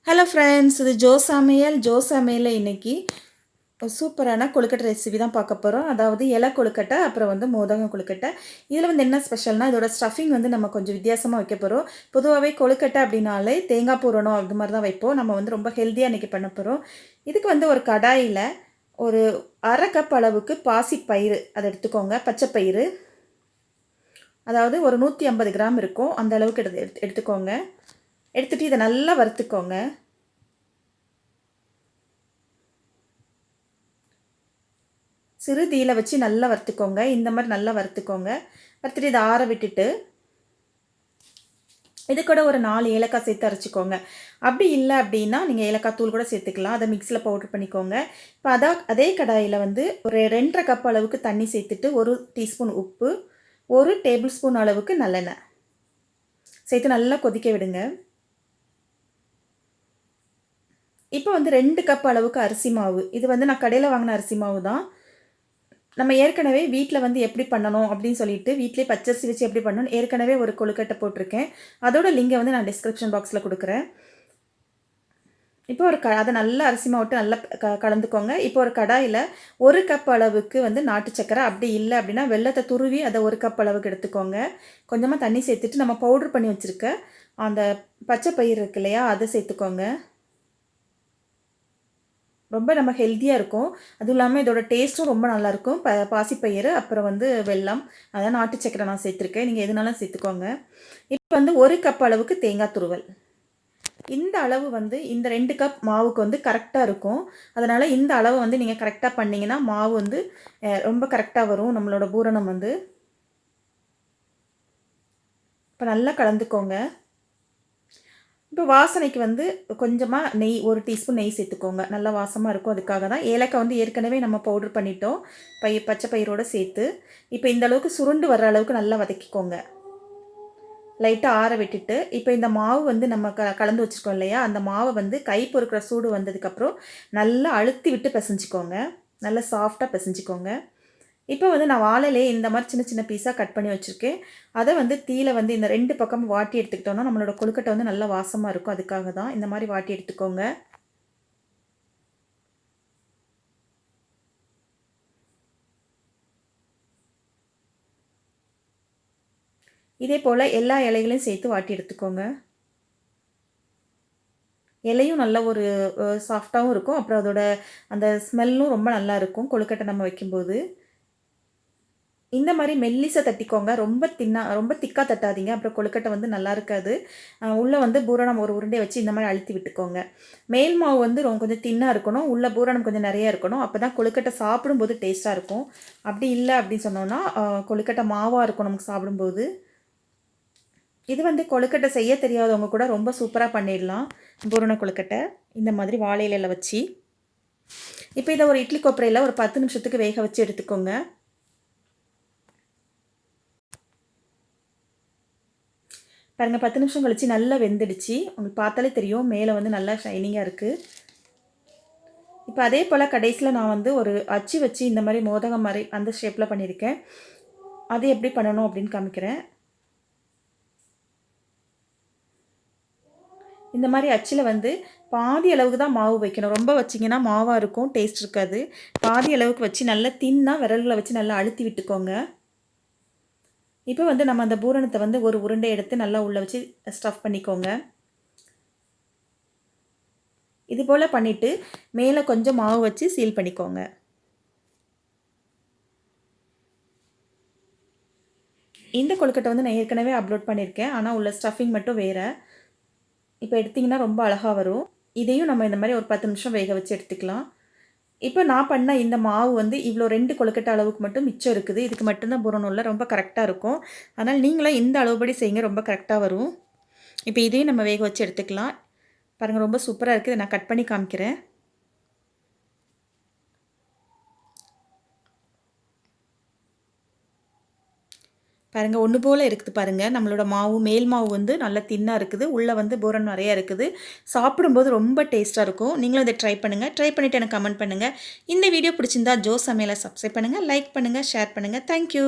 Hello friends, இது Joe சமையல் இன்னைக்கு சூப்பரான கொழுக்கட்டை ரெசிபி தான் பார்க்க போகிறோம். அதாவது இலை கொழுக்கட்டை, அப்புறம் வந்து மோதகம் கொழுக்கட்டை. இதில் வந்து என்ன ஸ்பெஷல்னால், இதோட ஸ்டஃபிங் வந்து நம்ம கொஞ்சம் வித்தியாசமாக வைக்க போகிறோம். பொதுவாகவே கொழுக்கட்டை அப்படின்னாலே தேங்காய் பூரணம் அது மாதிரி தான் வைப்போம். நம்ம வந்து ரொம்ப ஹெல்த்தியாக இன்றைக்கி பண்ண போகிறோம். இதுக்கு வந்து ஒரு கடாயில் ஒரு அரை கப் அளவுக்கு பாசிப்பயிறு அதை எடுத்துக்கோங்க. பச்சைப்பயிறு, அதாவது ஒரு 150 கிராம் இருக்கும், அந்த அளவுக்கு எடுத்துக்கோங்க. எடுத்துகிட்டு இதை நல்லா வறுத்துக்கோங்க. சிறு தீயில வச்சு நல்லா வறுத்துக்கோங்க. இந்த மாதிரி நல்லா வறுத்துக்கோங்க. வறுத்துட்டு இதை ஆற விட்டுட்டு இது கூட ஒரு 4 ஏலக்காய் சேர்த்து அரைச்சிக்கோங்க. அப்படி இல்லை அப்படின்னா நீங்கள் ஏலக்காய் தூள் கூட சேர்த்துக்கலாம். அதை மிக்ஸியில் பவுடர் பண்ணிக்கோங்க. இப்போ அதே கடாயில் வந்து ஒரு 2.5 கப் அளவுக்கு தண்ணி சேர்த்துட்டு 1 டீஸ்பூன் உப்பு, 1 டேபிள் ஸ்பூன் அளவுக்கு நல்லெண்ணெய் சேர்த்து நல்லா கொதிக்க விடுங்க. இப்போ வந்து 2 கப் அளவுக்கு அரிசி மாவு, இது வந்து நான் கடையில் வாங்கின அரிசி மாவு தான். நம்ம ஏற்கனவே வீட்டில் வந்து எப்படி பண்ணணும் அப்படின்னு சொல்லிட்டு வீட்டிலே பச்சரிசி வச்சு எப்படி பண்ணணும் ஏற்கனவே ஒரு கொழுக்கட்டை போட்டிருக்கேன். அதோட லிங்கை வந்து நான் டிஸ்கிரிப்ஷன் பாக்ஸில் கொடுக்குறேன். இப்போ அதை நல்லா அரிசி மாவட்டு நல்லா கலந்துக்கோங்க. இப்போ ஒரு கடாயில் 1 கப் அளவுக்கு வந்து நாட்டு சக்கரை, அப்படி இல்லை அப்படின்னா வெல்லத்தை துருவி அதை 1 கப் அளவுக்கு எடுத்துக்கோங்க. கொஞ்சமாக தண்ணி சேர்த்துட்டு நம்ம பவுட்ரு பண்ணி வச்சுருக்க அந்த பச்சை பயிர் இருக்கு இல்லையா, அதை சேர்த்துக்கோங்க. ரொம்ப நம்ம ஹெல்த்தியாக இருக்கும். அதுவும் இல்லாமல் இதோட டேஸ்ட்டும் ரொம்ப நல்லாயிருக்கும். பாசிப்பயிறு, அப்புறம் வந்து வெல்லம், அதான் நாட்டு சக்கரை நான் சேர்த்துருக்கேன். நீங்கள் எதுனாலும் சேர்த்துக்கோங்க. இப்போ வந்து 1 கப் அளவுக்கு தேங்காய் துருவல். இந்த அளவு வந்து இந்த 2 கப் மாவுக்கு வந்து கரெக்டாக இருக்கும். அதனால் இந்த அளவு வந்து நீங்கள் கரெக்டாக பண்ணிங்கன்னா மாவு வந்து ரொம்ப கரெக்டாக வரும் நம்மளோட பூரணம் வந்து. இப்போ நல்லா கலந்துக்கோங்க. இப்போ வாசனைக்கு வந்து கொஞ்சமாக நெய், 1 டீஸ்பூன் நெய் சேர்த்துக்கோங்க. நல்லா வாசமாக இருக்கும், அதுக்காக தான். ஏலக்காய் வந்து ஏற்கனவே நம்ம பவுடர் பண்ணிட்டோம் பச்சை பயிரோடு சேர்த்து. இப்போ இந்த அளவுக்கு சுருண்டு வர்ற அளவுக்கு நல்லா வதக்கிக்கோங்க. லைட்டாக ஆற விட்டுட்டு இப்போ இந்த மாவு வந்து நம்ம கலந்து வச்சுருக்கோம் இல்லையா, அந்த மாவை வந்து கை பொறுக்கிற சூடு வந்ததுக்கப்புறம் நல்லா அழுத்தி விட்டு பிசைஞ்சிக்கோங்க. நல்லா சாஃப்டாக பிசைஞ்சிக்கோங்க. இப்போ வந்து நான் வாழையிலே இந்த மாதிரி சின்ன சின்ன பீஸாக கட் பண்ணி வச்சுருக்கேன். அதை வந்து தீயில வந்து இந்த 2 பக்கமும் வாட்டி எடுத்துக்கிட்டோன்னா நம்மளோட கொழுக்கட்டை வந்து நல்லா வாசமாக இருக்கும். அதுக்காக தான் இந்த மாதிரி வாட்டி எடுத்துக்கோங்க. இதே போல் எல்லா இலைகளையும் சேர்த்து வாட்டி எடுத்துக்கோங்க. இலையும் நல்ல ஒரு சாஃப்டாகவும் இருக்கும். அப்புறம் அதோட அந்த ஸ்மெல்லும் ரொம்ப நல்லா இருக்கும் கொழுக்கட்டை நம்ம வைக்கும்போது. இந்த மாதிரி மெல்லிசாக தட்டிக்கோங்க. ரொம்ப திக்காக தட்டாதீங்க, அப்புறம் கொழுக்கட்டை வந்து நல்லா இருக்காது. உள்ளே வந்து பூரணம் ஒரு உருண்டையை வச்சு இந்த மாதிரி அழுத்தி விட்டுக்கோங்க. மேல் மாவு வந்து கொஞ்சம் தின்னாக இருக்கணும், உள்ள பூரணம் கொஞ்சம் நிறையா இருக்கணும். அப்போ தான் கொழுக்கட்டை சாப்பிடும்போது டேஸ்ட்டாக இருக்கும். அப்படி இல்லை அப்படின்னு சொன்னோன்னா கொழுக்கட்டை மாவாக இருக்கும் நமக்கு சாப்பிடும்போது. இது வந்து கொழுக்கட்டை செய்ய தெரியாதவங்க கூட ரொம்ப சூப்பராக பண்ணிடலாம். பூரண கொழுக்கட்டை இந்த மாதிரி வாழை இலையில் வச்சு. இப்போ இதை ஒரு இட்லி கொப்பரையில் ஒரு 10 நிமிஷத்துக்கு வேக வச்சு எடுத்துக்கோங்க. பாருங்கள், 10 நிமிஷம் கழிச்சு நல்லா வெந்துடுச்சு. உங்களுக்கு பார்த்தாலே தெரியும், மேலே வந்து நல்லா ஷைனிங்காக இருக்குது. இப்போ அதே போல் கடைசியில் நான் வந்து ஒரு அச்சு வச்சு இந்த மாதிரி மோதகம் மாதிரி அந்த ஷேப்பில் பண்ணியிருக்கேன். அது எப்படி பண்ணணும் அப்படின்னு காமிக்கிறேன். இந்த மாதிரி அச்சில் வந்து பாதி அளவுக்கு தான் மாவு வைக்கணும். ரொம்ப வச்சிங்கன்னா மாவாக இருக்கும், டேஸ்ட் இருக்காது. பாதி அளவுக்கு வச்சு நல்லா தின்னா விரல்களை வச்சு நல்லா அழுத்தி விட்டுக்கோங்க. இப்போ வந்து நம்ம அந்த பூரணத்தை வந்து ஒரு உருண்டை எடுத்து நல்லா உள்ளே வச்சு ஸ்டஃப் பண்ணிக்கோங்க. இது போல் பண்ணிவிட்டு மேலே கொஞ்சம் மாவு வச்சு சீல் பண்ணிக்கோங்க. இந்த கொழுக்கட்டை வந்து நான் ஏற்கனவே அப்லோட் பண்ணியிருக்கேன், ஆனால் உள்ள ஸ்டஃபிங் மட்டும் வேறு. இப்போ எடுத்திங்கன்னா ரொம்ப அழகாக வரும். இதையும் நம்ம இந்த மாதிரி ஒரு 10 நிமிஷம் வேக வச்சு எடுத்துக்கலாம். இப்போ நான் பண்ண இந்த மாவு வந்து இவ்வளோ 2 கொழுக்கட்டை அளவுக்கு மட்டும் மிச்சம் இருக்குது. இதுக்கு மட்டும்தான் பூரணம் இல்லை, ரொம்ப கரெக்டாக இருக்கும். அதனால் நீங்களும் இந்த அளவுபடி செய்யுங்க, ரொம்ப கரெக்டாக வரும். இப்போ இதையும் நம்ம வேக வச்சு எடுத்துக்கலாம். பாருங்கள், ரொம்ப சூப்பராக இருக்குது. நான் கட் பண்ணி காமிக்கிறேன். பாருங்கள், ஒன்று போல் இருக்குது பாருங்கள். நம்மளோட மாவு மேல் மாவு வந்து நல்லா தின்னாக இருக்குது, உள்ளே வந்து பூரணம் நிறையா இருக்குது. சாப்பிடும்போது ரொம்ப டேஸ்ட்டாக இருக்கும். நீங்களும் இதை ட்ரை பண்ணுங்கள். ட்ரை பண்ணிவிட்டு எனக்கு கமெண்ட் பண்ணுங்கள். இந்த வீடியோ பிடிச்சிருந்தா ஜோ சமையலை சப்ஸ்கிரைப் பண்ணுங்கள், லைக் பண்ணுங்கள், ஷேர் பண்ணுங்கள். தேங்க்யூ.